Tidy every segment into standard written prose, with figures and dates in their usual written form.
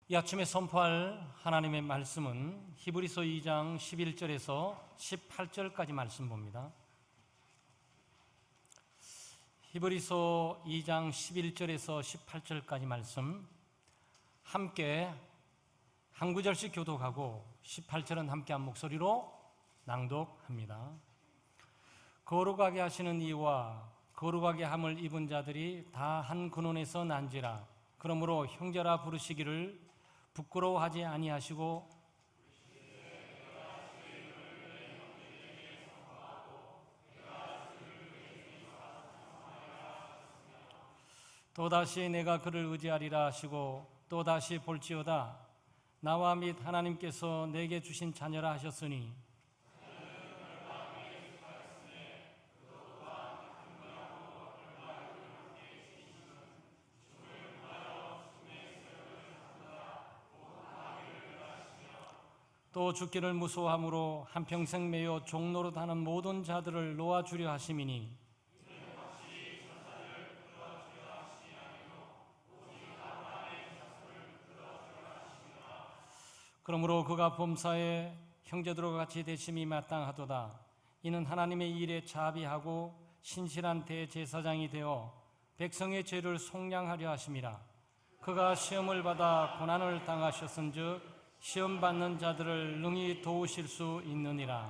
이 아침에 선포할 하나님의 말씀은 히브리서 2장 11절에서 18절까지 말씀 봅니다. 히브리서 2장 11절에서 18절까지 말씀 함께 한 구절씩 교독하고 18절은 함께 한 목소리로 낭독합니다. 거룩하게 하시는 이와 거룩하게 함을 입은 자들이 다 한 근원에서 난지라. 그러므로 형제라 부르시기를 부끄러워하지 아니하시고 또다시 내가 그를 의지하리라 하시고 또다시 볼지어다 나와 및 하나님께서 내게 주신 자녀라 하셨으니 또 죽기를 무서워함으로 한평생 매여 종노릇하는 모든 자들을 놓아주려 하심이니 그러므로 그가 범사에 형제들과 같이 되심이 마땅하도다. 이는 하나님의 일에 자비하고 신실한 대제사장이 되어 백성의 죄를 속량하려 하심이라. 그가 시험을 받아 고난을 당하셨은즉 시험 받는 자들을 능히 도우실 수 있느니라.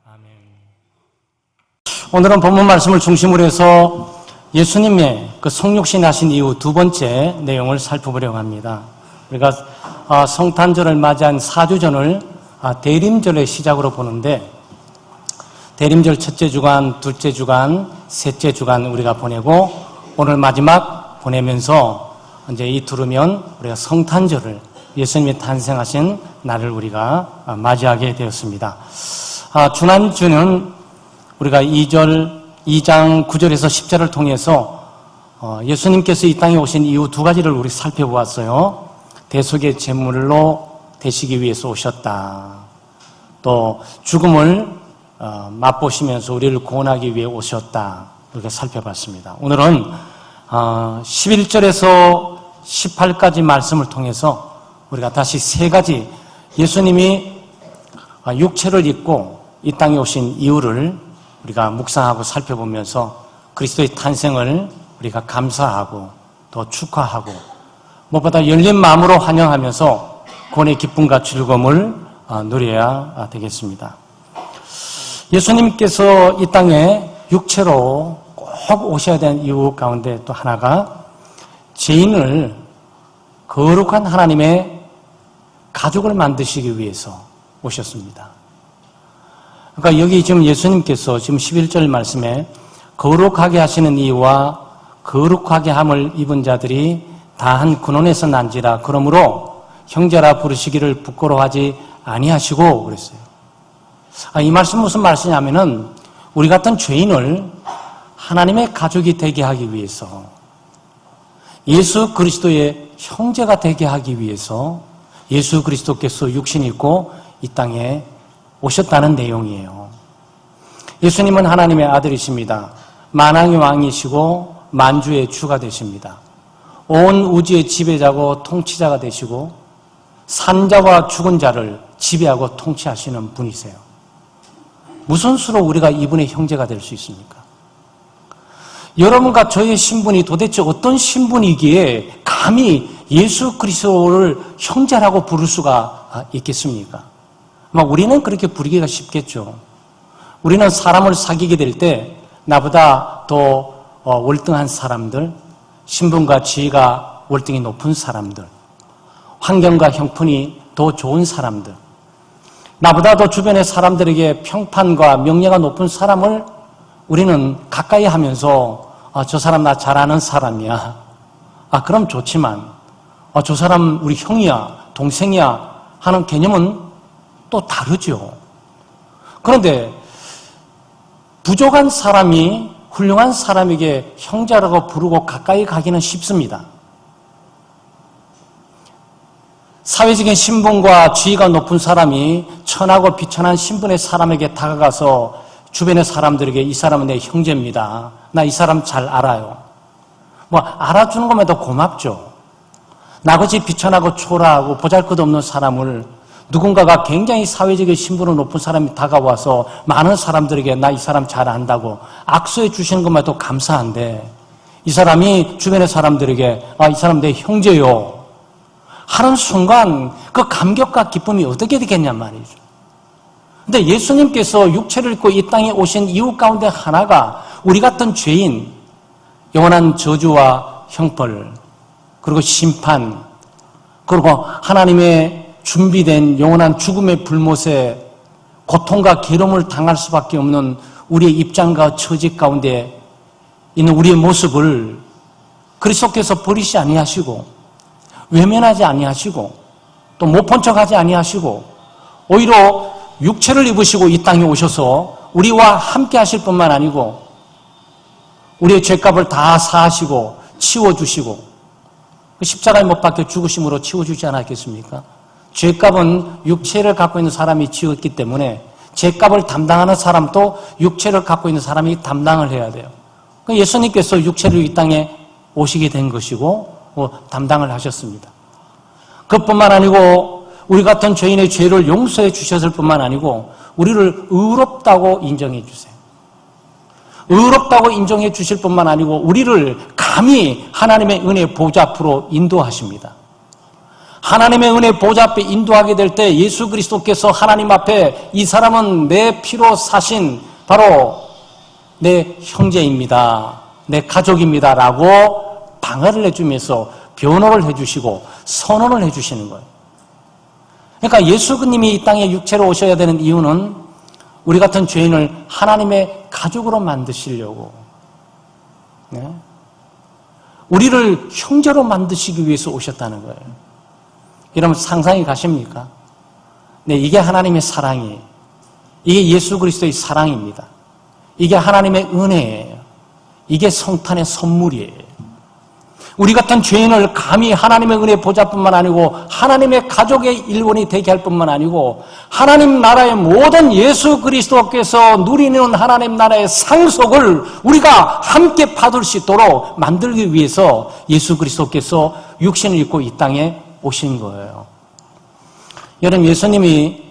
아멘. 오늘은 본문 말씀을 중심으로 해서 예수님의 그 성육신 하신 이후 두 번째 내용을 살펴보려고 합니다. 우리가 성탄절을 맞이한 4주전을 대림절의 시작으로 보는데 대림절 첫째 주간, 둘째 주간, 셋째 주간 우리가 보내고 오늘 마지막 보내면서 이제 이틀이면 우리가 성탄절을 예수님이 탄생하신 날을 우리가 맞이하게 되었습니다. 지난주는 우리가 2장 9절에서 10절을 통해서 예수님께서 이 땅에 오신 이후 두 가지를 우리 살펴보았어요. 대속의 제물로 되시기 위해서 오셨다. 또 죽음을 맛보시면서 우리를 구원하기 위해 오셨다. 이렇게 살펴봤습니다. 오늘은 11절에서 18까지 말씀을 통해서 우리가 다시 세 가지 예수님이 육체를 입고 이 땅에 오신 이유를 우리가 묵상하고 살펴보면서 그리스도의 탄생을 우리가 감사하고 또 축하하고 무엇보다 열린 마음으로 환영하면서 구원의 기쁨과 즐거움을 누려야 되겠습니다. 예수님께서 이 땅에 육체로 꼭 오셔야 되는 이유 가운데 또 하나가 죄인을 거룩한 하나님의 가족을 만드시기 위해서 오셨습니다. 그러니까 여기 지금 예수님께서 지금 11절 말씀에 거룩하게 하시는 이와 거룩하게 함을 입은 자들이 다 한 근원에서 난지라. 그러므로 형제라 부르시기를 부끄러워하지 아니하시고 그랬어요. 이 말씀 무슨 말씀이냐면은 우리 같은 죄인을 하나님의 가족이 되게 하기 위해서 예수 그리스도의 형제가 되게 하기 위해서 예수 그리스도께서 육신이 있고 이 땅에 오셨다는 내용이에요. 예수님은 하나님의 아들이십니다. 만왕의 왕이시고 만주의 주가 되십니다. 온 우주의 지배자고 통치자가 되시고 산자와 죽은 자를 지배하고 통치하시는 분이세요. 무슨 수로 우리가 이분의 형제가 될 수 있습니까? 여러분과 저의 신분이 도대체 어떤 신분이기에 감히 예수 그리스도를 형제라고 부를 수가 있겠습니까? 우리는 그렇게 부르기가 쉽겠죠. 우리는 사람을 사귀게 될 때 나보다 더 월등한 사람들, 신분과 지위가 월등히 높은 사람들, 환경과 형편이 더 좋은 사람들, 나보다 더 주변의 사람들에게 평판과 명예가 높은 사람을 우리는 가까이 하면서 저 사람 나 잘 아는 사람이야. 그럼 좋지만 저 사람 우리 형이야, 동생이야 하는 개념은 또 다르죠. 그런데 부족한 사람이 훌륭한 사람에게 형제라고 부르고 가까이 가기는 쉽습니다. 사회적인 신분과 지위가 높은 사람이 천하고 비천한 신분의 사람에게 다가가서 주변의 사람들에게 이 사람은 내 형제입니다. 나 이 사람 잘 알아요. 알아주는 것만 더 고맙죠. 나같이 비천하고 초라하고 보잘것없는 사람을 누군가가 굉장히 사회적인 신분이 높은 사람이 다가와서 많은 사람들에게 나 이 사람 잘 안다고 악수해 주시는 것만 해도 감사한데, 이 사람이 주변의 사람들에게 이 사람 내 형제요 하는 순간 그 감격과 기쁨이 어떻게 되겠냔 말이죠. 근데 예수님께서 육체를 입고 이 땅에 오신 이유 가운데 하나가 우리 같은 죄인, 영원한 저주와 형벌, 그리고 심판, 그리고 하나님의 준비된 영원한 죽음의 불못에 고통과 괴로움을 당할 수밖에 없는 우리의 입장과 처지 가운데 있는 우리의 모습을 그리스도께서 버리지 아니하시고 외면하지 아니하시고 또 못 본 척하지 아니하시고 오히려 육체를 입으시고 이 땅에 오셔서 우리와 함께 하실 뿐만 아니고 우리의 죄값을 다 사하시고 치워주시고 십자가에 못 박혀 죽으심으로 치워주지 않았겠습니까? 죄값은 육체를 갖고 있는 사람이 지었기 때문에 죄값을 담당하는 사람도 육체를 갖고 있는 사람이 담당을 해야 돼요. 예수님께서 육체를 이 땅에 오시게 된 것이고 담당을 하셨습니다. 그뿐만 아니고 우리 같은 죄인의 죄를 용서해 주셨을 뿐만 아니고 우리를 의롭다고 인정해 주세요. 의롭다고 인정해 주실 뿐만 아니고 우리를 감히 하나님의 은혜 보좌 앞으로 인도하십니다. 하나님의 은혜 보좌 앞에 인도하게 될 때 예수 그리스도께서 하나님 앞에 이 사람은 내 피로 사신 바로 내 형제입니다. 내 가족입니다. 라고 방어를 해주면서 변호를 해주시고 선언을 해주시는 거예요. 그러니까 예수님이 이 땅에 육체로 오셔야 되는 이유는 우리 같은 죄인을 하나님의 가족으로 만드시려고, 네? 우리를 형제로 만드시기 위해서 오셨다는 거예요. 여러분 상상이 가십니까? 네, 이게 하나님의 사랑이에요. 이게 예수 그리스도의 사랑입니다. 이게 하나님의 은혜예요. 이게 성탄의 선물이에요. 우리 같은 죄인을 감히 하나님의 은혜 보좌뿐만 아니고 하나님의 가족의 일원이 되게 할 뿐만 아니고 하나님 나라의 모든 예수 그리스도께서 누리는 하나님 나라의 상속을 우리가 함께 받을 수 있도록 만들기 위해서 예수 그리스도께서 육신을 입고 이 땅에 오신 거예요. 여러분 예수님이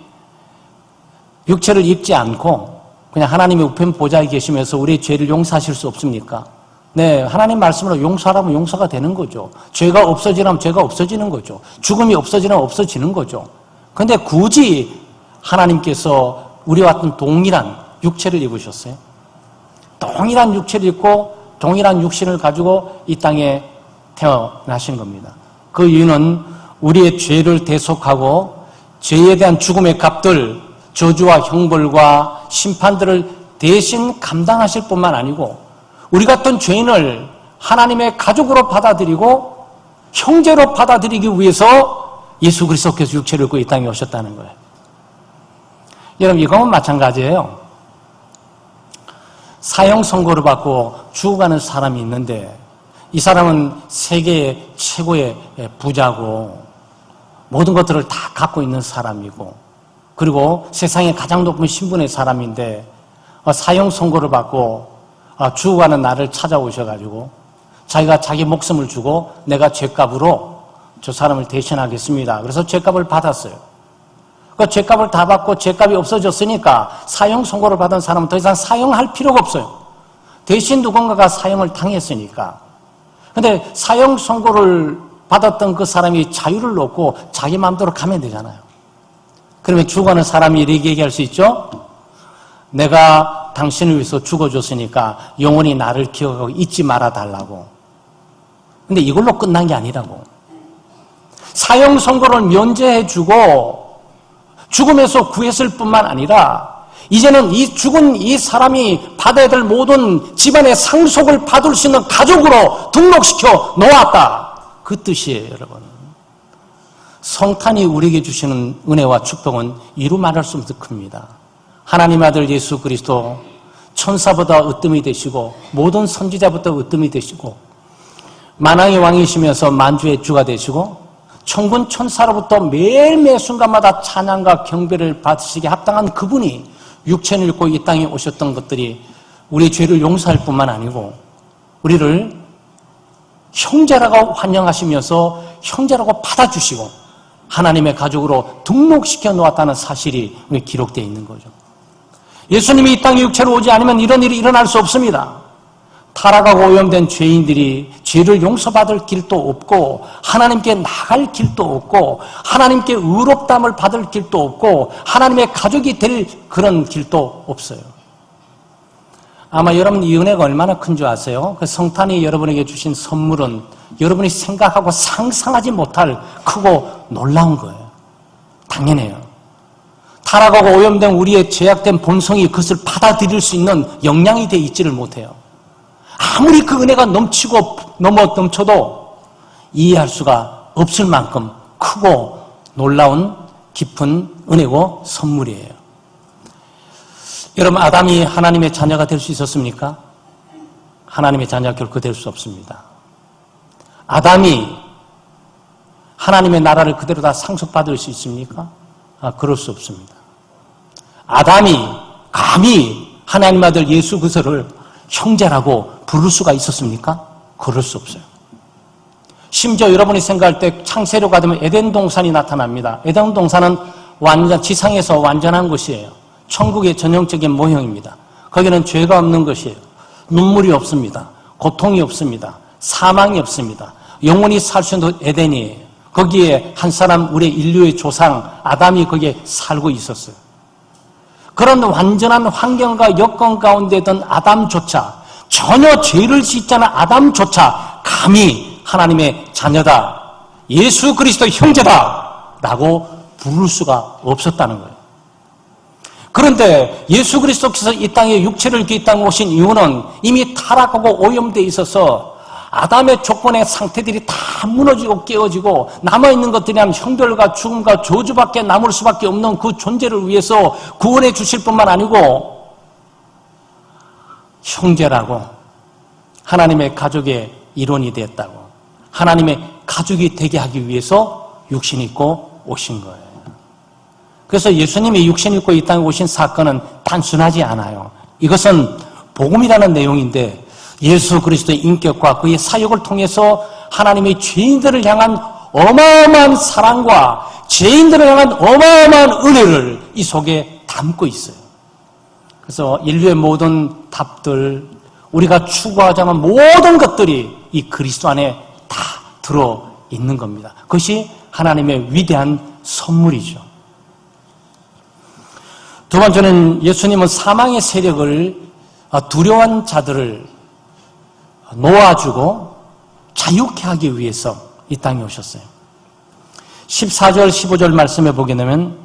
육체를 입지 않고 그냥 하나님의 우편 보좌에 계시면서 우리의 죄를 용서하실 수 없습니까? 네, 하나님 말씀으로 용서하라면 용서가 되는 거죠. 죄가 없어지라면 죄가 없어지는 거죠. 죽음이 없어지라면 없어지는 거죠. 그런데 굳이 하나님께서 우리와 같은 동일한 육체를 입으셨어요. 동일한 육체를 입고 동일한 육신을 가지고 이 땅에 태어나신 겁니다. 그 이유는 우리의 죄를 대속하고 죄에 대한 죽음의 값들, 저주와 형벌과 심판들을 대신 감당하실 뿐만 아니고 우리 같은 죄인을 하나님의 가족으로 받아들이고 형제로 받아들이기 위해서 예수 그리스도께서 육체를 입고 이 땅에 오셨다는 거예요. 여러분 이건 마찬가지예요. 사형 선고를 받고 죽어가는 사람이 있는데 이 사람은 세계의 최고의 부자고 모든 것들을 다 갖고 있는 사람이고 그리고 세상의 가장 높은 신분의 사람인데 사형 선고를 받고 죽어가는 나를 찾아오셔가지고 자기가 자기 목숨을 주고 내가 죄값으로 저 사람을 대신하겠습니다. 그래서 죄값을 받았어요. 그 죄값을 다 받고 죄값이 없어졌으니까 사형 선고를 받은 사람은 더 이상 사형할 필요가 없어요. 대신 누군가가 사형을 당했으니까. 근데 사형 선고를 받았던 그 사람이 자유를 놓고 자기 마음대로 가면 되잖아요. 그러면 죽어가는 사람이 이렇게 얘기할 수 있죠? 내가 당신을 위해서 죽어줬으니까 영원히 나를 기억하고 잊지 말아달라고. 근데 이걸로 끝난 게 아니라고. 사형 선고를 면제해주고 죽음에서 구했을 뿐만 아니라 이제는 이 죽은 이 사람이 받아야 될 모든 집안의 상속을 받을 수 있는 가족으로 등록시켜 놓았다. 그 뜻이에요, 여러분. 성탄이 우리에게 주시는 은혜와 축복은 이루 말할 수 없이 큽니다. 하나님 아들 예수 그리스도 천사보다 으뜸이 되시고 모든 선지자보다 으뜸이 되시고 만왕의 왕이시면서 만주의 주가 되시고 천군 천사로부터 매일매 순간마다 찬양과 경배를 받으시기에 합당한 그분이 육체를 입고 이 땅에 오셨던 것들이 우리의 죄를 용서할 뿐만 아니고 우리를 형제라고 환영하시면서 형제라고 받아주시고 하나님의 가족으로 등록시켜 놓았다는 사실이 기록되어 있는 거죠. 예수님이 이 땅에 육체로 오지 않으면 이런 일이 일어날 수 없습니다. 타락하고 오염된 죄인들이 죄를 용서받을 길도 없고 하나님께 나갈 길도 없고 하나님께 의롭다함을 받을 길도 없고 하나님의 가족이 될 그런 길도 없어요. 아마 여러분 이 은혜가 얼마나 큰 줄 아세요? 그 성탄이 여러분에게 주신 선물은 여러분이 생각하고 상상하지 못할 크고 놀라운 거예요. 당연해요. 타락하고 오염된 우리의 죄악된 본성이 그것을 받아들일 수 있는 역량이 되어 있지를 못해요. 아무리 그 은혜가 넘쳐도 이해할 수가 없을 만큼 크고 놀라운 깊은 은혜고 선물이에요. 여러분, 아담이 하나님의 자녀가 될 수 있었습니까? 하나님의 자녀가 결코 될 수 없습니다. 아담이 하나님의 나라를 그대로 다 상속받을 수 있습니까? 그럴 수 없습니다. 아담이 감히 하나님 아들 예수 그리스도를 형제라고 부를 수가 있었습니까? 그럴 수 없어요. 심지어 여러분이 생각할 때 창세로 가면 에덴 동산이 나타납니다. 에덴 동산은 지상에서 완전한 곳이에요. 천국의 전형적인 모형입니다. 거기는 죄가 없는 것이에요. 눈물이 없습니다. 고통이 없습니다. 사망이 없습니다. 영원히 살 수 있는 에덴이에요. 거기에 한 사람, 우리 인류의 조상 아담이 거기에 살고 있었어요. 그런 완전한 환경과 여건 가운데 든 아담조차, 전혀 죄를 짓지 않은 아담조차 감히 하나님의 자녀다, 예수 그리스도 형제다 라고 부를 수가 없었다는 거예요. 그런데 예수 그리스도께서 이 땅에 육체를 입고 이 땅에 오신 이유는 이미 타락하고 오염되어 있어서 아담의 조건의 상태들이 다 무너지고 깨어지고 남아있는 것들이란 형벌과 죽음과 저주밖에 남을 수밖에 없는 그 존재를 위해서 구원해 주실 뿐만 아니고 형제라고 하나님의 가족의 일원이 되었다고 하나님의 가족이 되게 하기 위해서 육신 입고 오신 거예요. 그래서 예수님이 육신 입고 이 땅에 오신 사건은 단순하지 않아요. 이것은 복음이라는 내용인데 예수 그리스도의 인격과 그의 사역을 통해서 하나님의 죄인들을 향한 어마어마한 사랑과 죄인들을 향한 어마어마한 은혜를 이 속에 담고 있어요. 그래서 인류의 모든 답들, 우리가 추구하자는 모든 것들이 이 그리스도 안에 다 들어있는 겁니다. 그것이 하나님의 위대한 선물이죠. 두 번째는 예수님은 사망의 세력을 두려워한 자들을 놓아주고 자유케 하기 위해서 이 땅에 오셨어요. 14절 15절 말씀에 보게 되면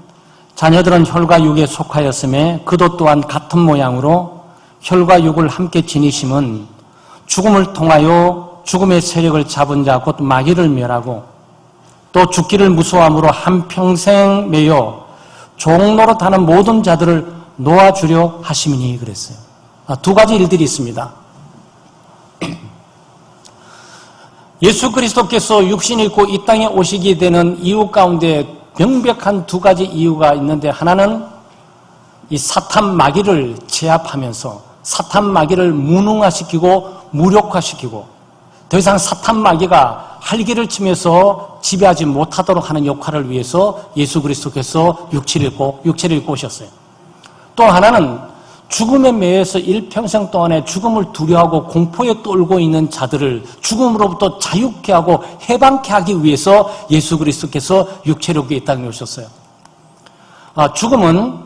자녀들은 혈과 육에 속하였음에 그도 또한 같은 모양으로 혈과 육을 함께 지니심은 죽음을 통하여 죽음의 세력을 잡은 자 곧 마귀를 멸하고 또 죽기를 무서워함으로 한평생 매여 종노릇 하는 모든 자들을 놓아주려 하심이니 그랬어요. 두 가지 일들이 있습니다. 예수 그리스도께서 육신을 입고 이 땅에 오시게 되는 이유 가운데 명백한 두 가지 이유가 있는데 하나는 이 사탄 마귀를 제압하면서 사탄 마귀를 무능화시키고 무력화시키고 더 이상 사탄 마귀가 활기를 치면서 지배하지 못하도록 하는 역할을 위해서 예수 그리스도께서 육체를 입고 오셨어요. 또 하나는 죽음에 매여서 일평생 동안에 죽음을 두려워하고 공포에 떨고 있는 자들을 죽음으로부터 자유케 하고 해방케 하기 위해서 예수 그리스도께서 육체로 이 땅에 오셨어요. 죽음은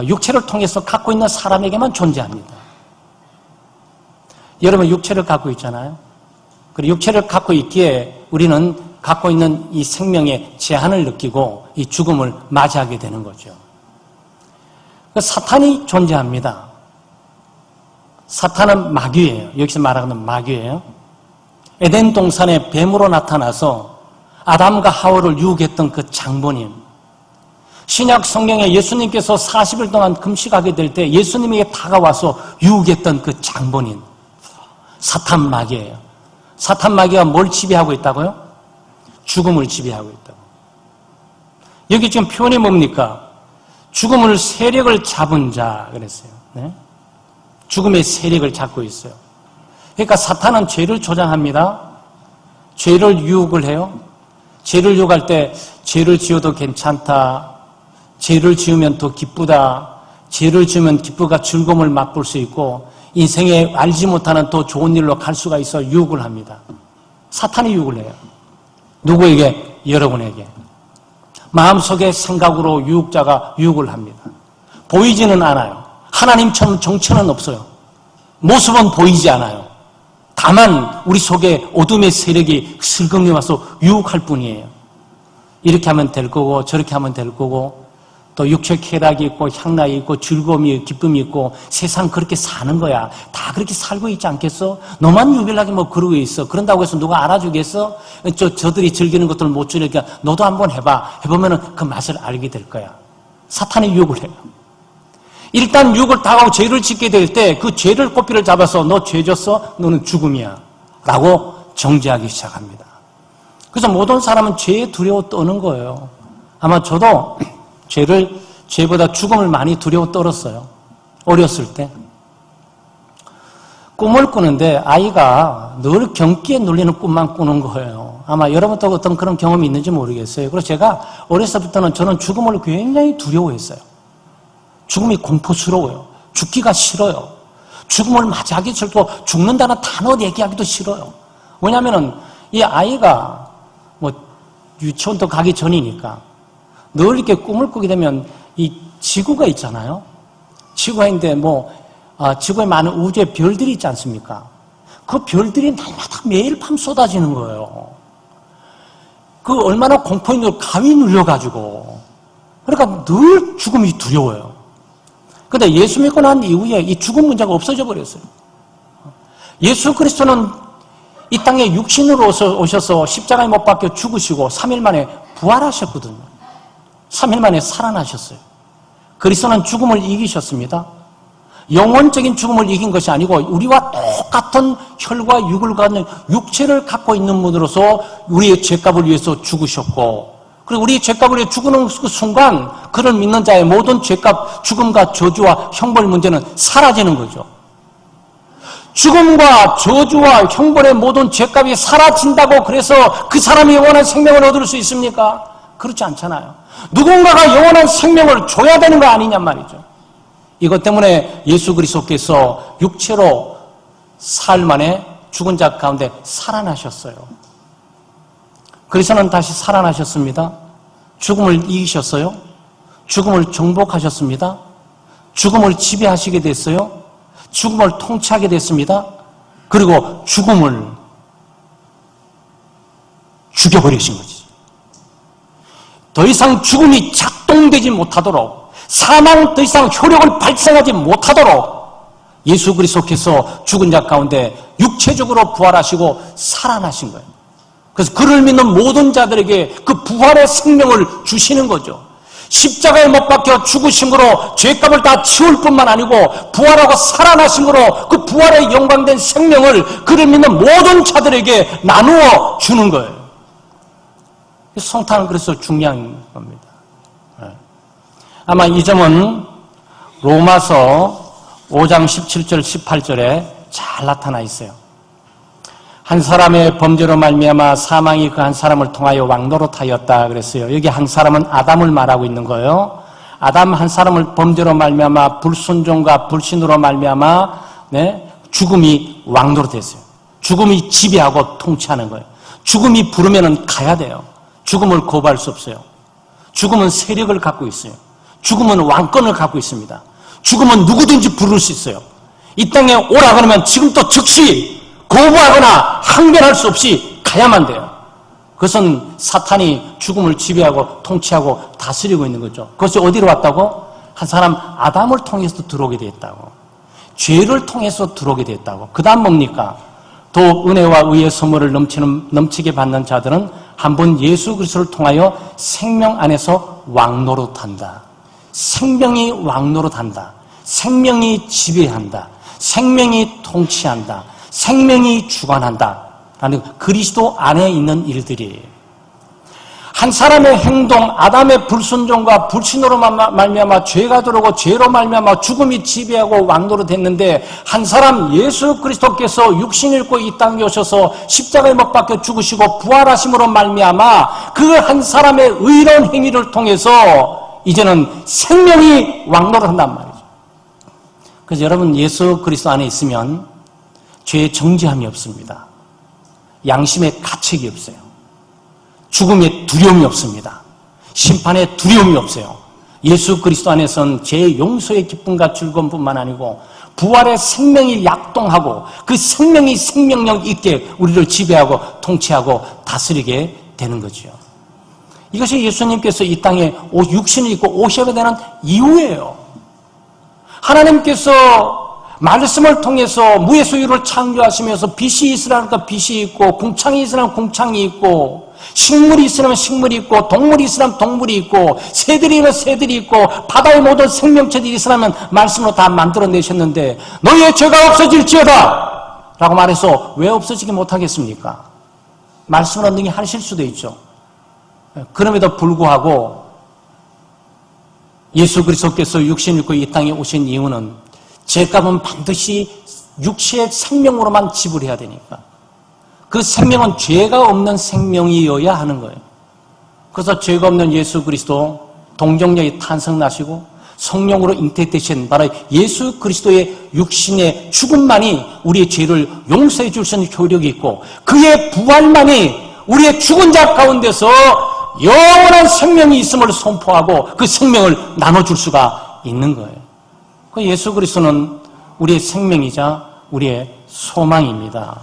육체를 통해서 갖고 있는 사람에게만 존재합니다. 여러분 육체를 갖고 있잖아요. 그리고 육체를 갖고 있기에 우리는 갖고 있는 이 생명의 제한을 느끼고 이 죽음을 맞이하게 되는 거죠. 사탄이 존재합니다. 사탄은 마귀예요. 여기서 말하는 마귀예요. 에덴 동산에 뱀으로 나타나서 아담과 하와를 유혹했던 그 장본인. 신약 성경에 예수님께서 40일 동안 금식하게 될 때 예수님에게 다가와서 유혹했던 그 장본인. 사탄 마귀예요. 사탄 마귀가 뭘 지배하고 있다고요? 죽음을 지배하고 있다고. 여기 지금 표현이 뭡니까? 죽음을 세력을 잡은 자 그랬어요. 네? 죽음의 세력을 잡고 있어요. 그러니까 사탄은 죄를 조장합니다. 죄를 유혹을 해요. 죄를 유혹할 때 죄를 지어도 괜찮다. 죄를 지으면 더 기쁘다. 죄를 지으면 기쁨과 즐거움을 맛볼 수 있고 인생에 알지 못하는 더 좋은 일로 갈 수가 있어 유혹을 합니다. 사탄이 유혹을 해요. 누구에게? 여러분에게. 마음속의 생각으로 유혹자가 유혹을 합니다. 보이지는 않아요. 하나님처럼 정체는 없어요. 모습은 보이지 않아요. 다만 우리 속에 어둠의 세력이 슬금이 와서 유혹할 뿐이에요. 이렇게 하면 될 거고 저렇게 하면 될 거고 또 육체 쾌락이 있고 향락이 있고 즐거움이 기쁨이 있고 세상 그렇게 사는 거야. 다 그렇게 살고 있지 않겠어? 너만 유별나게 뭐 그러고 있어. 그런다고 해서 누가 알아주겠어? 저들이 즐기는 것들 못 즐기니까 너도 한번 해봐. 해보면은 그 맛을 알게 될 거야. 사탄이 유혹을 해요. 일단 유혹을 당하고 죄를 짓게 될 때 그 죄를 꼬피를 잡아서 너 죄 졌어? 너는 죽음이야. 라고 정죄하기 시작합니다. 그래서 모든 사람은 죄에 두려워 떠는 거예요. 아마 저도 죄보다 죽음을 많이 두려워 떨었어요. 어렸을 때. 꿈을 꾸는데 아이가 늘 경기에 눌리는 꿈만 꾸는 거예요. 아마 여러분도 어떤 그런 경험이 있는지 모르겠어요. 그래서 제가 어렸을 때부터는 저는 죽음을 굉장히 두려워했어요. 죽음이 공포스러워요. 죽기가 싫어요. 죽음을 맞이하기 싫고 죽는다는 단어 얘기하기도 싫어요. 왜냐하면 이 아이가 뭐 유치원도 가기 전이니까 늘 이렇게 꿈을 꾸게 되면 이 지구가 있잖아요. 지구가 있는데 지구에 많은 우주의 별들이 있지 않습니까? 그 별들이 날마다 매일 밤 쏟아지는 거예요. 그 얼마나 공포인지 가위 눌려가지고. 그러니까 늘 죽음이 두려워요. 근데 예수 믿고 난 이후에 이 죽음 문제가 없어져 버렸어요. 예수 그리스도는 이 땅에 육신으로 오셔서 십자가에 못 박혀 죽으시고 3일 만에 부활하셨거든요. 3일 만에 살아나셨어요. 그리스도는 죽음을 이기셨습니다. 영원적인 죽음을 이긴 것이 아니고 우리와 똑같은 혈과 육을 갖는 육체를 갖고 있는 분으로서 우리의 죄값을 위해서 죽으셨고 그리고 우리의 죄값을 위해 죽는 그 순간 그를 믿는 자의 모든 죄값, 죽음과 저주와 형벌 문제는 사라지는 거죠. 죽음과 저주와 형벌의 모든 죄값이 사라진다고 그래서 그 사람이 영원한 생명을 얻을 수 있습니까? 그렇지 않잖아요. 누군가가 영원한 생명을 줘야 되는 거 아니냔 말이죠. 이것 때문에 예수 그리스도께서 육체로 사흘 만에 죽은 자 가운데 살아나셨어요. 그리스도는 다시 살아나셨습니다. 죽음을 이기셨어요. 죽음을 정복하셨습니다. 죽음을 지배하시게 됐어요. 죽음을 통치하게 됐습니다. 그리고 죽음을 죽여버리신 거지. 더 이상 죽음이 작동되지 못하도록 사망은 더 이상 효력을 발생하지 못하도록 예수 그리스도께서 죽은 자 가운데 육체적으로 부활하시고 살아나신 거예요. 그래서 그를 믿는 모든 자들에게 그 부활의 생명을 주시는 거죠. 십자가에 못 박혀 죽으심으로 죄값을 다 치울 뿐만 아니고 부활하고 살아나심으로 그 부활의 영광된 생명을 그를 믿는 모든 자들에게 나누어 주는 거예요. 성탄은 그래서 중요한 겁니다. 아마 이 점은 로마서 5장 17절 18절에 잘 나타나 있어요. 한 사람의 범죄로 말미암아 사망이 그 한 사람을 통하여 왕노릇하였다 그랬어요. 여기 한 사람은 아담을 말하고 있는 거예요. 아담 한 사람을 범죄로 말미암아 불순종과 불신으로 말미암아 죽음이 왕노릇했어요. 죽음이 지배하고 통치하는 거예요. 죽음이 부르면은 가야 돼요. 죽음을 거부할 수 없어요. 죽음은 세력을 갖고 있어요. 죽음은 왕권을 갖고 있습니다. 죽음은 누구든지 부를 수 있어요. 이 땅에 오라 그러면 지금도 즉시 거부하거나 항변할 수 없이 가야만 돼요. 그것은 사탄이 죽음을 지배하고 통치하고 다스리고 있는 거죠. 그것이 어디로 왔다고? 한 사람 아담을 통해서 들어오게 됐다고. 죄를 통해서 들어오게 됐다고. 그 다음 뭡니까? 또 은혜와 의의 선물을 넘치게 받는 자들은 한번 예수 그리스도를 통하여 생명 안에서 왕노릇한다. 생명이 왕노릇한다. 생명이 지배한다. 생명이 통치한다. 생명이 주관한다. 라는 그리스도 안에 있는 일들이에요. 한 사람의 행동, 아담의 불순종과 불신으로 말미암아 죄가 들어오고 죄로 말미암아 죽음이 지배하고 왕노릇했는데 한 사람 예수 그리스도께서 육신을 입고 이 땅에 오셔서 십자가에 못 박혀 죽으시고 부활하심으로 말미암아 그 한 사람의 의로운 행위를 통해서 이제는 생명이 왕노릇한단 말이죠. 그래서 여러분 예수 그리스도 안에 있으면 죄의 정죄함이 없습니다. 양심의 가책이 없어요. 죽음의 두려움이 없습니다. 심판의 두려움이 없어요. 예수 그리스도 안에서는 죄의 용서의 기쁨과 즐거움뿐만 아니고 부활의 생명이 약동하고 그 생명이 생명력 있게 우리를 지배하고 통치하고 다스리게 되는 거죠. 이것이 예수님께서 이 땅에 육신을 입고 오셔야 되는 이유예요. 하나님께서 말씀을 통해서 무의 소유를 창조하시면서 빛이 있으라니까 빛이 있고 궁창이 있으라면 궁창이 있고 식물이 있으면 식물이 있고 동물이 있으면 동물이 있고 새들이 있으면 새들이 있고 바다의 모든 생명체들이 있으면 말씀으로 다 만들어내셨는데 너희의 죄가 없어질지어다 라고 말해서 왜 없어지게 못하겠습니까? 말씀으로 능히 하실 수도 있죠. 그럼에도 불구하고 예수 그리스도께서 육신을 입고 이 땅에 오신 이유는 죄값은 반드시 육체의 생명으로만 지불해야 되니까 그 생명은 죄가 없는 생명이어야 하는 거예요. 그래서 죄가 없는 예수 그리스도 동정녀의 탄생나시고 성령으로 잉태되신 바로 예수 그리스도의 육신의 죽음만이 우리의 죄를 용서해 줄 수 있는 효력이 있고 그의 부활만이 우리의 죽은 자 가운데서 영원한 생명이 있음을 선포하고 그 생명을 나눠줄 수가 있는 거예요. 예수 그리스도는 우리의 생명이자 우리의 소망입니다.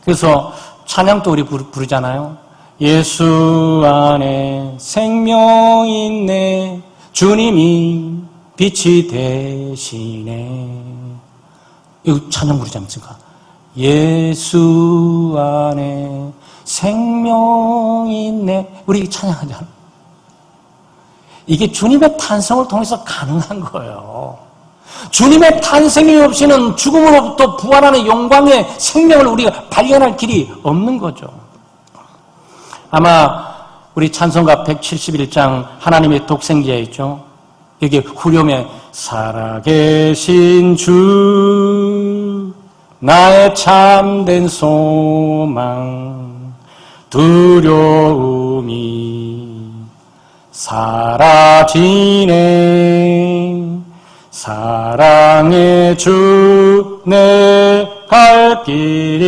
그래서 찬양도 우리 부르잖아요. 예수 안에 생명이 있네 주님이 빛이 되시네. 이거 찬양 부르지 않습니까? 예수 안에 생명이 있네. 우리 찬양하잖아요. 이게 주님의 탄생을 통해서 가능한 거예요. 주님의 탄생이 없이는 죽음으로부터 부활하는 영광의 생명을 우리가 발견할 길이 없는 거죠. 아마 우리 찬송가 171장 하나님의 독생자 있죠. 여기 후렴에 살아계신 주 나의 참된 소망 두려움이 사라지네 사랑의 주 내 갈 길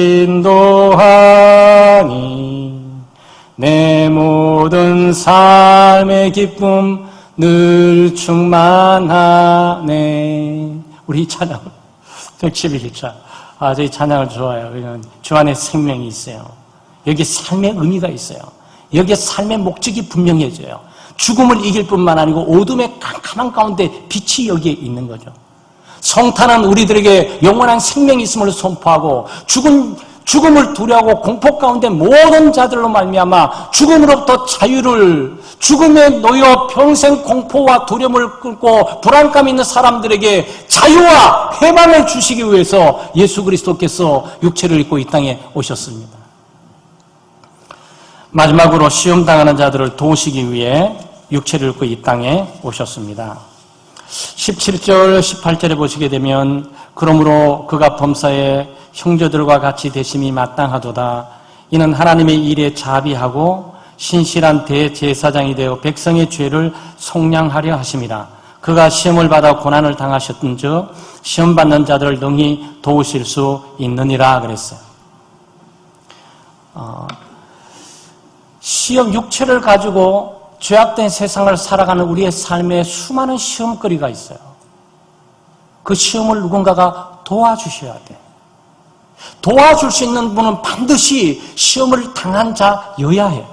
인도하니 내 모든 삶의 기쁨 늘 충만하네. 우리 찬양 111자 저희 찬양을 좋아해요. 주 안에 생명이 있어요. 여기 삶의 의미가 있어요. 여기에 삶의 목적이 분명해져요. 죽음을 이길 뿐만 아니고 어둠의 캄캄한 가운데 빛이 여기에 있는 거죠. 성탄은 우리들에게 영원한 생명이 있음을 선포하고 죽음을 두려워하고 공포 가운데 모든 자들로 말미암아 죽음으로부터 자유를 죽음에 놓여 평생 공포와 두려움을 끌고 불안감 있는 사람들에게 자유와 해방을 주시기 위해서 예수 그리스도께서 육체를 입고 이 땅에 오셨습니다. 마지막으로 시험당하는 자들을 도우시기 위해 육체를 입고 이 땅에 오셨습니다. 17절, 18절에 보시게 되면 그러므로 그가 범사에 형제들과 같이 되심이 마땅하도다. 이는 하나님의 일에 자비하고 신실한 대제사장이 되어 백성의 죄를 속량하려 하심이라. 그가 시험을 받아 고난을 당하셨은즉 시험 받는 자들을 능히 도우실 수 있느니라 그랬어요. 시험 육체를 가지고 죄악된 세상을 살아가는 우리의 삶에 수많은 시험거리가 있어요. 그 시험을 누군가가 도와주셔야 돼. 도와줄 수 있는 분은 반드시 시험을 당한 자여야 해요.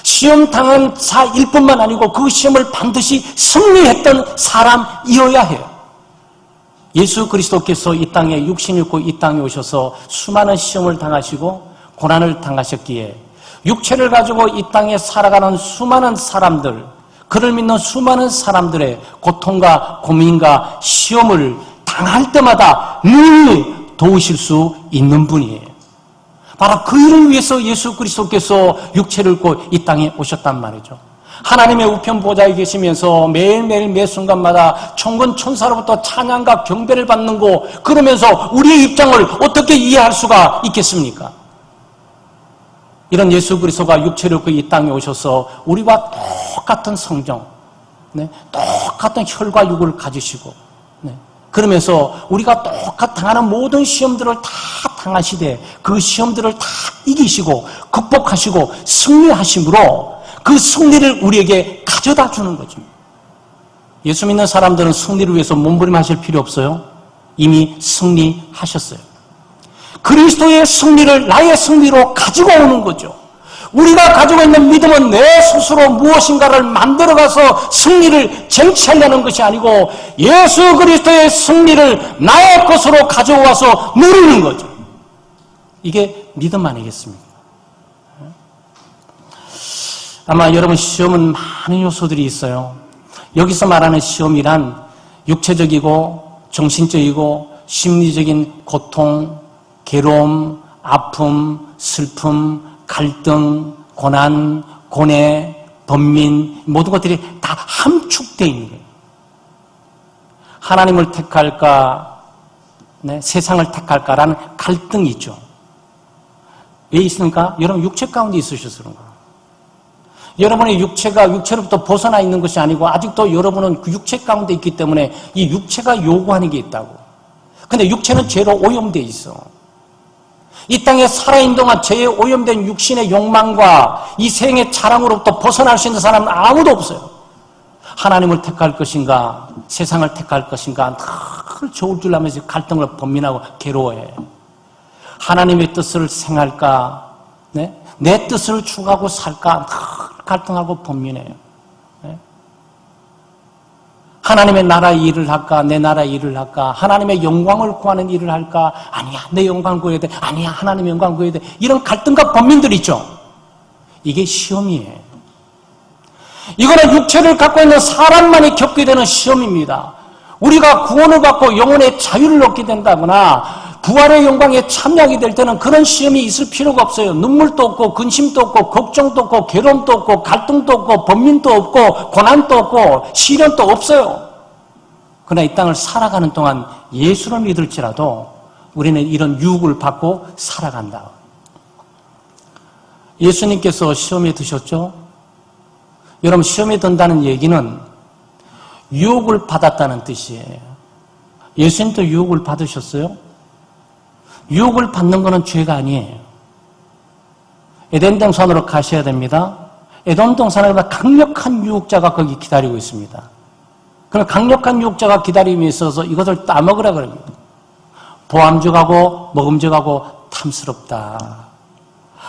시험 당한 자일 뿐만 아니고 그 시험을 반드시 승리했던 사람이어야 해요. 예수 그리스도께서 이 땅에 육신을 입고 이 땅에 오셔서 수많은 시험을 당하시고 고난을 당하셨기에 육체를 가지고 이 땅에 살아가는 수많은 사람들, 그를 믿는 수많은 사람들의 고통과 고민과 시험을 당할 때마다 늘 도우실 수 있는 분이에요. 바로 그 일을 위해서 예수 그리스도께서 육체를 입고 이 땅에 오셨단 말이죠. 하나님의 우편 보좌에 계시면서 매일매일 매 순간마다 천군 천사로부터 찬양과 경배를 받는 거, 그러면서 우리의 입장을 어떻게 이해할 수가 있겠습니까? 이런 예수 그리스도가 육체를 입고 이 땅에 오셔서 우리와 똑같은 성정, 똑같은 혈과 육을 가지시고, 그러면서 우리가 똑같이 당하는 모든 시험들을 다 당하시되 그 시험들을 다 이기시고 극복하시고 승리하심으로 그 승리를 우리에게 가져다 주는 거죠. 예수 믿는 사람들은 승리를 위해서 몸부림하실 필요 없어요. 이미 승리하셨어요. 그리스도의 승리를 나의 승리로 가지고 오는 거죠. 우리가 가지고 있는 믿음은 내 스스로 무엇인가를 만들어가서 승리를 쟁취하려는 것이 아니고 예수 그리스도의 승리를 나의 것으로 가져와서 누리는 거죠. 이게 믿음 아니겠습니까? 아마 여러분 시험은 많은 요소들이 있어요. 여기서 말하는 시험이란 육체적이고 정신적이고 심리적인 고통, 괴로움, 아픔, 슬픔, 갈등, 고난, 고뇌, 번민, 모든 것들이 다 함축되어 있는 거예요. 하나님을 택할까, 세상을 택할까라는 갈등이 있죠. 왜 있습니까? 여러분 육체 가운데 있으셔서 그런 거예요. 여러분의 육체가 육체로부터 벗어나 있는 것이 아니고 아직도 여러분은 그 육체 가운데 있기 때문에 이 육체가 요구하는 게 있다고. 근데 육체는 죄로 오염되어 있어. 이 땅에 살아있는 동안 죄에 오염된 육신의 욕망과 이 생의 자랑으로부터 벗어날 수 있는 사람은 아무도 없어요. 하나님을 택할 것인가 세상을 택할 것인가 늘 좋을 줄 알면서 갈등을 번민하고 괴로워해. 하나님의 뜻을 행할까 내 뜻을 추구하고 살까 늘 갈등하고 번민해요. 하나님의 나라의 일을 할까 내 나라의 일을 할까, 하나님의 영광을 구하는 일을 할까, 아니야 내 영광 구해야 돼, 아니야 하나님의 영광 구해야 돼, 이런 갈등과 번민들이 있죠. 이게 시험이에요. 이거는 육체를 갖고 있는 사람만이 겪게 되는 시험입니다. 우리가 구원을 받고 영혼의 자유를 얻게 된다거나 부활의 영광에 참여하게 될 때는 그런 시험이 있을 필요가 없어요. 눈물도 없고 근심도 없고 걱정도 없고 괴로움도 없고 갈등도 없고 번민도 없고 고난도 없고 시련도 없어요. 그러나 이 땅을 살아가는 동안 예수를 믿을지라도 우리는 이런 유혹을 받고 살아간다. 예수님께서 시험에 드셨죠? 여러분 시험에 든다는 얘기는 유혹을 받았다는 뜻이에요. 예수님도 유혹을 받으셨어요? 유혹을 받는 것은 죄가 아니에요. 에덴 동산으로 가셔야 됩니다. 에덴 동산에 강력한 유혹자가 거기 기다리고 있습니다. 그럼 강력한 유혹자가 기다림에 있어서 이것을 따먹으라 그럽니다. 보암죽하고 먹음죽하고 탐스럽다.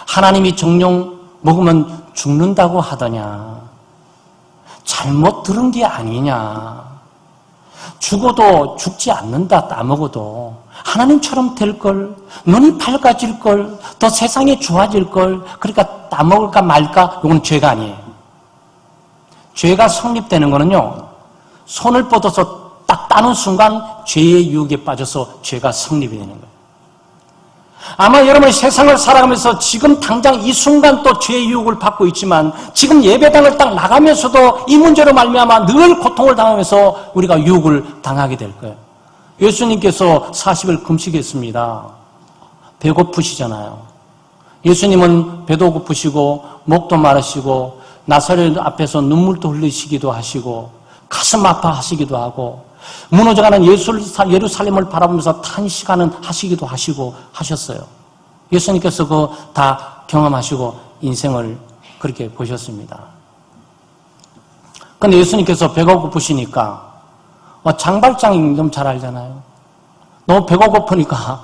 하나님이 정령 먹으면 죽는다고 하더냐. 잘못 들은 게 아니냐. 죽어도 죽지 않는다 따먹어도. 하나님처럼 될걸, 눈이 밝아질걸, 더 세상이 좋아질걸, 그러니까 따먹을까 말까, 이건 죄가 아니에요. 죄가 성립되는 거는요, 손을 뻗어서 딱 따는 순간 죄의 유혹에 빠져서 죄가 성립이 되는 거예요. 아마 여러분이 세상을 살아가면서 지금 당장 이 순간 또 죄의 유혹을 받고 있지만 지금 예배당을 딱 나가면서도 이 문제로 말미암아 늘 고통을 당하면서 우리가 유혹을 당하게 될 거예요. 예수님께서 40일 금식했습니다. 배고프시잖아요. 예수님은 배도 고프시고 목도 마르시고 나사렛 앞에서 눈물도 흘리시기도 하시고 가슴 아파하시기도 하고 무너져가는 예루살렘을 바라보면서 탄식하는 하시기도 하시고 하셨어요. 예수님께서 그거 다 경험하시고 인생을 그렇게 보셨습니다. 그런데 예수님께서 배가 고프시니까 장발장이 좀 잘 알잖아요. 너무 배가 고프니까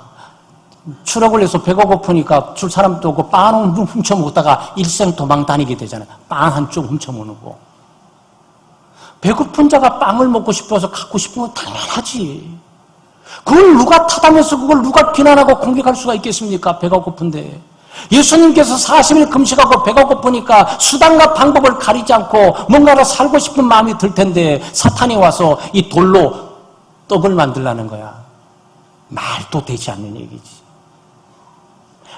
추락을 해서 배가 고프니까 줄 사람도 없고 빵을 훔쳐 먹다가 일생 도망 다니게 되잖아요. 빵 한쪽 훔쳐 먹는 거. 배고픈 자가 빵을 먹고 싶어서 갖고 싶은 건 당연하지. 그걸 누가 타다면서 그걸 누가 비난하고 공격할 수가 있겠습니까? 배가 고픈데. 예수님께서 40일 금식하고 배가 고프니까 수단과 방법을 가리지 않고 뭔가를 살고 싶은 마음이 들 텐데 사탄이 와서 이 돌로 떡을 만들라는 거야. 말도 되지 않는 얘기지.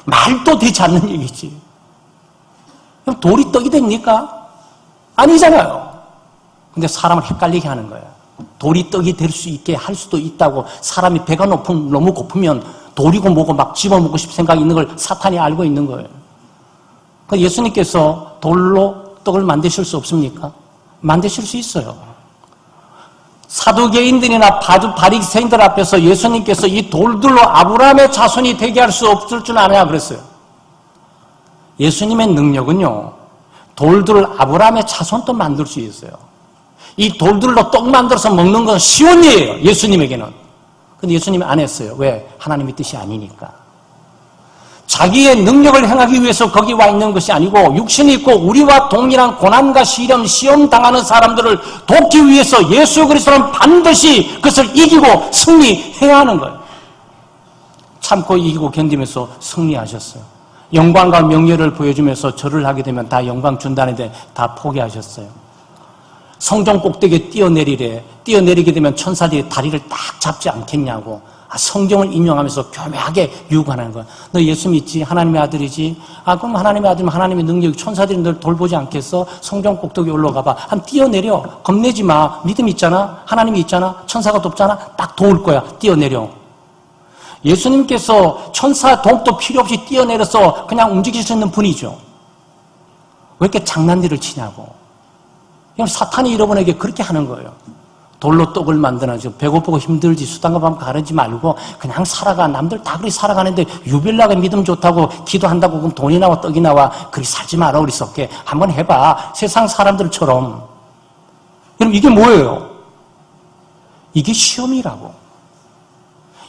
말도 되지 않는 얘기지. 그럼 돌이 떡이 됩니까? 아니잖아요. 근데 사람을 헷갈리게 하는 거예요. 돌이 떡이 될 수 있게 할 수도 있다고. 사람이 배가 너무 고프면 돌이고 뭐고 막 집어먹고 싶은 생각이 있는 걸 사탄이 알고 있는 거예요. 그래서 예수님께서 돌로 떡을 만드실 수 없습니까? 만드실 수 있어요. 사두개인들이나 바리새인들 앞에서 예수님께서 이 돌들로 아브라함의 자손이 되게 할 수 없을 줄 아냐 그랬어요. 예수님의 능력은요, 돌들을 아브라함의 자손도 만들 수 있어요. 이 돌들로 떡 만들어서 먹는 건 쉬운 일이에요, 예수님에게는. 근데 예수님이 안 했어요. 왜? 하나님의 뜻이 아니니까. 자기의 능력을 행하기 위해서 거기 와 있는 것이 아니고 육신이 있고 우리와 동일한 고난과 시험 당하는 사람들을 돕기 위해서 예수 그리스도는 반드시 그것을 이기고 승리해야 하는 거예요. 참고 이기고 견디면서 승리하셨어요. 영광과 명예를 보여주면서 절을 하게 되면 다 영광 준다는데 다 포기하셨어요. 성전 꼭대기에 뛰어내리게 되면 천사들이 다리를 딱 잡지 않겠냐고 성경을 인용하면서 교묘하게 유혹하는 거야. 너 예수 믿지? 하나님의 아들이지? 그럼 하나님의 아들이면 하나님의 능력이 천사들이 널 돌보지 않겠어? 성전 꼭대기 올라가봐. 한 뛰어내려. 겁내지 마. 믿음 있잖아. 하나님이 있잖아. 천사가 돕잖아. 딱 도울 거야. 뛰어내려. 예수님께서 천사 도움도 필요 없이 뛰어내려서 그냥 움직일 수 있는 분이죠. 왜 이렇게 장난질을 치냐고. 그럼 사탄이 여러분에게 그렇게 하는 거예요. 돌로 떡을 만드나죠. 배고프고 힘들지 수단과 밥 가르지 말고 그냥 살아가. 남들 다 그리 살아가는데 유별나게 믿음 좋다고 기도한다고 그럼 돈이 나와 떡이 나와. 그리 살지 마라 우리 썩게. 한번 해봐. 세상 사람들처럼. 그럼 이게 뭐예요? 이게 시험이라고.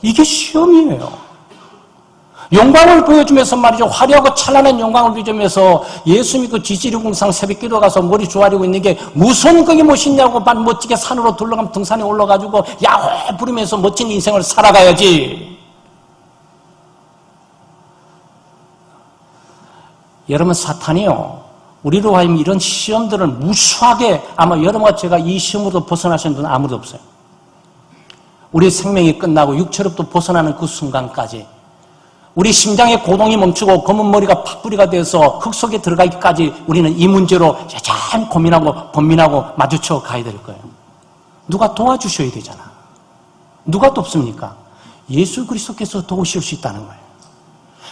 이게 시험이에요. 영광을 보여주면서 말이죠. 화려하고 찬란한 영광을 보여주면서 예수 믿고 지지리궁상 새벽기도 가서 머리 조아리고 있는 게 무슨 그게 멋있냐고 멋지게 산으로 둘러가면 등산에 올라가지고 야호 부르면서 멋진 인생을 살아가야지. 여러분 사탄이요. 우리로 하여금 이런 시험들을 무수하게 아마 여러분과 제가 이 시험으로 벗어나시는 분은 아무도 없어요. 우리 생명이 끝나고 육체로부터 벗어나는 그 순간까지 우리 심장의 고동이 멈추고 검은 머리가 팥뿌리가 되어서 흙 속에 들어가기까지 우리는 이 문제로 참 고민하고 번민하고 마주쳐 가야 될 거예요. 누가 도와주셔야 되잖아. 누가 돕습니까? 예수 그리스도께서 도우실 수 있다는 거예요.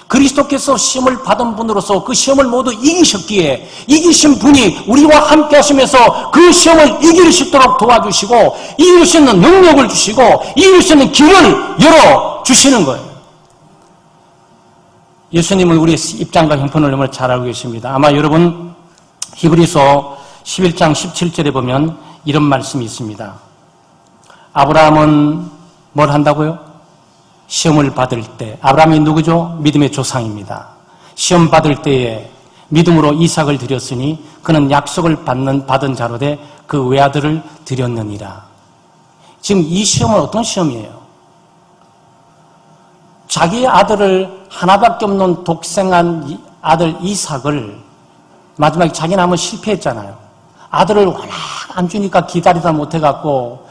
그리스도께서 시험을 받은 분으로서 그 시험을 모두 이기셨기에 이기신 분이 우리와 함께 하시면서 그 시험을 이길 수 있도록 도와주시고 이길 수 있는 능력을 주시고 이길 수 있는 길을 열어주시는 거예요. 예수님은 우리의 입장과 형편을 너무 잘 알고 계십니다. 아마 여러분 히브리서 11장 17절에 보면 이런 말씀이 있습니다. 아브라함은 뭘 한다고요? 시험을 받을 때. 아브라함이 누구죠? 믿음의 조상입니다. 시험 받을 때에 믿음으로 이삭을 드렸으니 그는 약속을 받은 자로 돼 그 외아들을 드렸느니라. 지금 이 시험은 어떤 시험이에요? 자기의 아들을 하나밖에 없는 독생한 아들 이삭을 마지막에 자기는 한번 실패했잖아요. 아들을 워낙 안 주니까 기다리다 못해갖고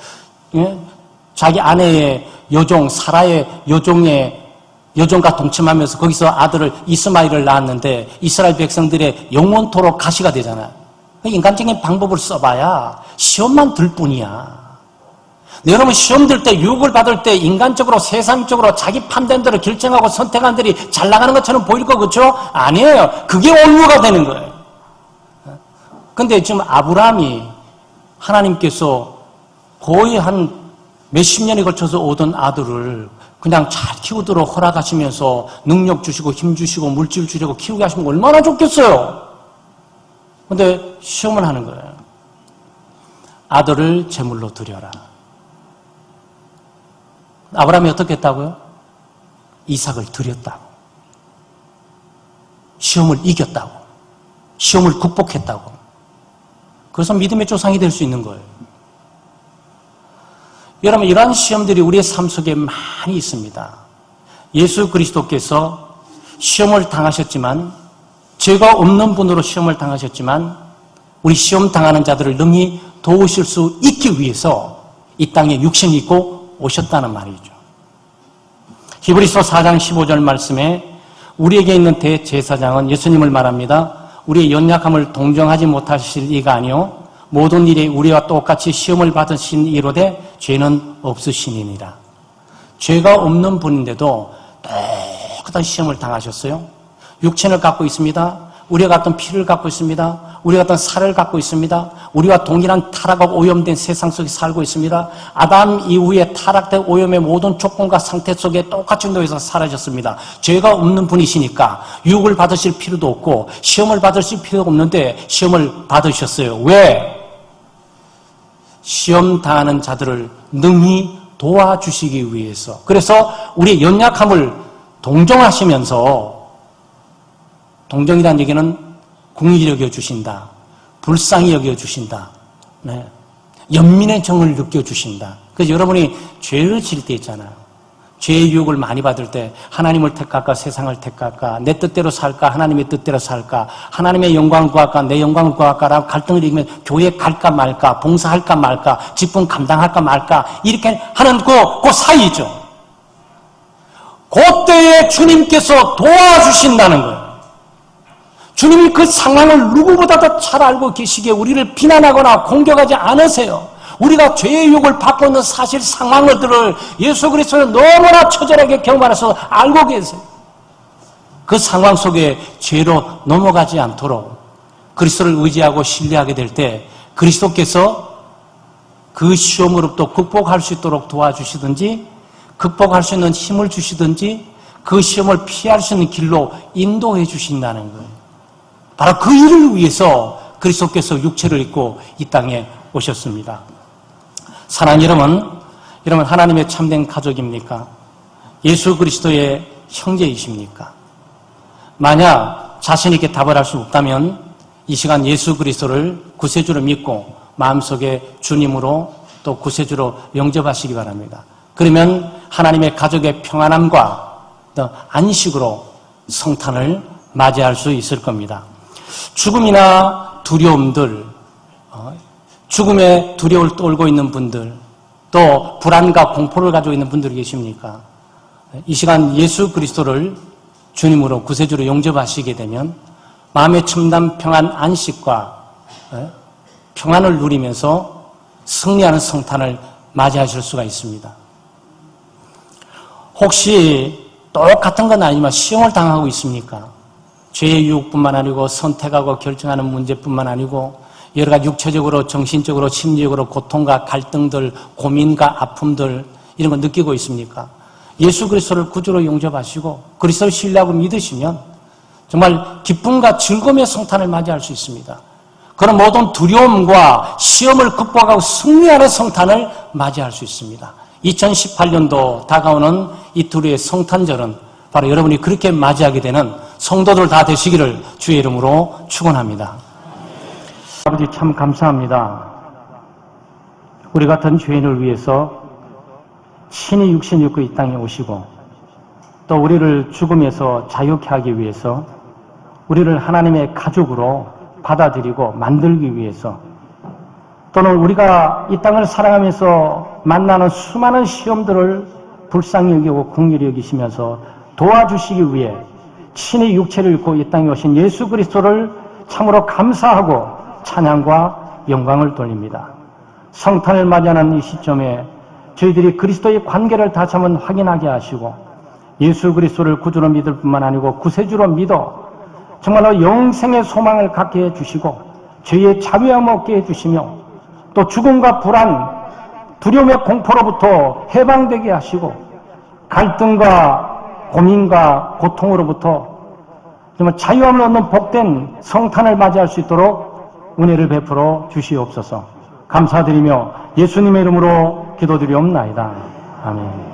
자기 아내의 여종 사라의 여종과 동침하면서 거기서 아들을 이스마엘을 낳았는데 이스라엘 백성들의 영원토록 가시가 되잖아요. 인간적인 방법을 써봐야 시험만 들 뿐이야. 여러분 시험 들 때 유혹을 받을 때 인간적으로 세상적으로 자기 판단대로 결정하고 선택한 들이 잘 나가는 것처럼 보일 거 그렇죠? 아니에요. 그게 원료가 되는 거예요. 근데 지금 아브라함이 하나님께서 거의 한 몇십 년에 걸쳐서 오던 아들을 그냥 잘 키우도록 허락하시면서 능력 주시고 힘 주시고 물질 주시고 키우게 하시면 얼마나 좋겠어요. 근데 시험을 하는 거예요. 아들을 제물로 드려라. 아브라함이 어떻게 했다고요? 이삭을 드렸다고. 시험을 이겼다고. 시험을 극복했다고. 그래서 믿음의 조상이 될 수 있는 거예요. 여러분 이러한 시험들이 우리의 삶 속에 많이 있습니다. 예수 그리스도께서 시험을 당하셨지만 죄가 없는 분으로 시험을 당하셨지만 우리 시험 당하는 자들을 능히 도우실 수 있기 위해서 이 땅에 육신이 있고 오셨다는 말이죠. 히브리서 4장 15절 말씀에 우리에게 있는 대제사장은 예수님을 말합니다. 우리의 연약함을 동정하지 못하실 이가 아니요 모든 일에 우리와 똑같이 시험을 받으신 이로되 죄는 없으시니라. 죄가 없는 분인데도 똑같은 시험을 당하셨어요. 육체를 갖고 있습니다. 우리와 같은 피를 갖고 있습니다. 우리와 같은 살을 갖고 있습니다. 우리와 동일한 타락하고 오염된 세상 속에 살고 있습니다. 아담 이후에 타락된 오염의 모든 조건과 상태 속에 똑같이 놓여서 살아졌습니다. 죄가 없는 분이시니까 유혹을 받으실 필요도 없고 시험을 받으실 필요도 없는데 시험을 받으셨어요. 왜? 시험 당하는 자들을 능히 도와주시기 위해서. 그래서 우리의 연약함을 동정하시면서, 동정이라는 얘기는 긍휼히 여겨주신다, 불쌍히 여겨주신다, 네. 연민의 정을 느껴주신다. 그래서 여러분이 죄를 지을 때 있잖아요. 죄의 유혹을 많이 받을 때 하나님을 택할까 세상을 택할까, 내 뜻대로 살까 하나님의 뜻대로 살까, 하나님의 영광을 구할까 내 영광을 구할까라고 갈등을 일으키면 교회 갈까 말까, 봉사할까 말까, 직분 감당할까 말까, 이렇게 하는 그 사이죠. 그때에 주님께서 도와주신다는 거예요. 주님이 그 상황을 누구보다도 잘 알고 계시기에 우리를 비난하거나 공격하지 않으세요. 우리가 죄의 유혹을 받고 있는 사실 상황들을 예수 그리스도는 너무나 처절하게 경험하셔서 알고 계세요. 그 상황 속에 죄로 넘어가지 않도록 그리스도를 의지하고 신뢰하게 될 때 그리스도께서 그 시험으로부터 극복할 수 있도록 도와주시든지, 극복할 수 있는 힘을 주시든지, 그 시험을 피할 수 있는 길로 인도해 주신다는 거예요. 바로 그 일을 위해서 그리스도께서 육체를 입고 이 땅에 오셨습니다. 사랑하는 여러분 하나님의 참된 가족입니까? 예수 그리스도의 형제이십니까? 만약 자신 있게 답을 할 수 없다면 이 시간 예수 그리스도를 구세주로 믿고 마음속에 주님으로 또 구세주로 영접하시기 바랍니다. 그러면 하나님의 가족의 평안함과 또 안식으로 성탄을 맞이할 수 있을 겁니다. 죽음이나 두려움들, 죽음의 두려움을 떨고 있는 분들, 또 불안과 공포를 가지고 있는 분들이 계십니까? 이 시간 예수 그리스도를 주님으로 구세주로 영접하시게 되면 마음의 첨단 평안 안식과 평안을 누리면서 승리하는 성탄을 맞이하실 수가 있습니다. 혹시 똑같은 건 아니지만 시험을 당하고 있습니까? 죄의 유혹뿐만 아니고 선택하고 결정하는 문제뿐만 아니고 여러 가지 육체적으로, 정신적으로, 심리적으로 고통과 갈등들, 고민과 아픔들 이런 거 느끼고 있습니까? 예수 그리스도를 구주로 영접하시고 그리스도를 신뢰하고 믿으시면 정말 기쁨과 즐거움의 성탄을 맞이할 수 있습니다. 그런 모든 두려움과 시험을 극복하고 승리하는 성탄을 맞이할 수 있습니다. 2018년도 다가오는 이 둘의 성탄절은 바로 여러분이 그렇게 맞이하게 되는 성도들 다 되시기를 주의 이름으로 축원합니다. 아버지 참 감사합니다. 우리 같은 죄인을 위해서 신이 육신을 입고 이 땅에 오시고 또 우리를 죽음에서 자유케 하기 위해서 우리를 하나님의 가족으로 받아들이고 만들기 위해서 또는 우리가 이 땅을 살아가면서 만나는 수많은 시험들을 불쌍히 여기고 긍휼히 여기시면서 도와주시기 위해 신의 육체를 입고 이 땅에 오신 예수 그리스도를 참으로 감사하고 찬양과 영광을 돌립니다. 성탄을 맞이하는 이 시점에 저희들이 그리스도의 관계를 다시 한번 확인하게 하시고 예수 그리스도를 구주로 믿을 뿐만 아니고 구세주로 믿어 정말로 영생의 소망을 갖게 해주시고 죄의 자유함 얻게 해주시며 또 죽음과 불안, 두려움의 공포로부터 해방되게 하시고 갈등과 고민과 고통으로부터 정말 자유함을 얻는 복된 성탄을 맞이할 수 있도록 은혜를 베풀어 주시옵소서. 감사드리며 예수님의 이름으로 기도드리옵나이다. 아멘.